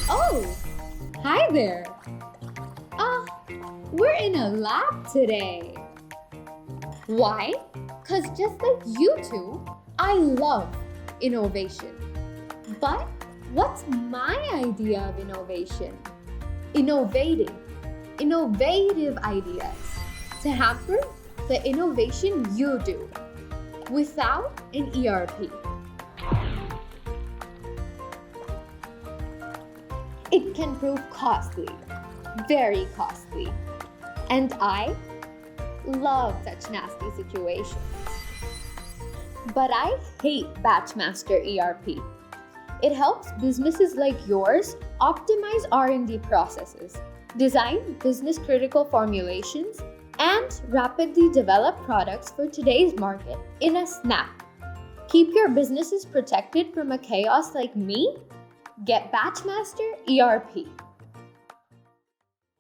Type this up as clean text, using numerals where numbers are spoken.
Oh, hi there. Uh, we're in a lab today. Why? Because just like you two, I love innovation. But what's my idea of innovation? Innovative ideas to hamper the innovation you do without an ERP. It can prove costly, very costly. And I love such nasty situations. But I hate BatchMaster ERP. It helps businesses like yours optimize R&D processes, design business-critical formulations, and rapidly develop products for today's market in a snap. Keep your businesses protected from a chaos like me? Get BatchMaster ERP.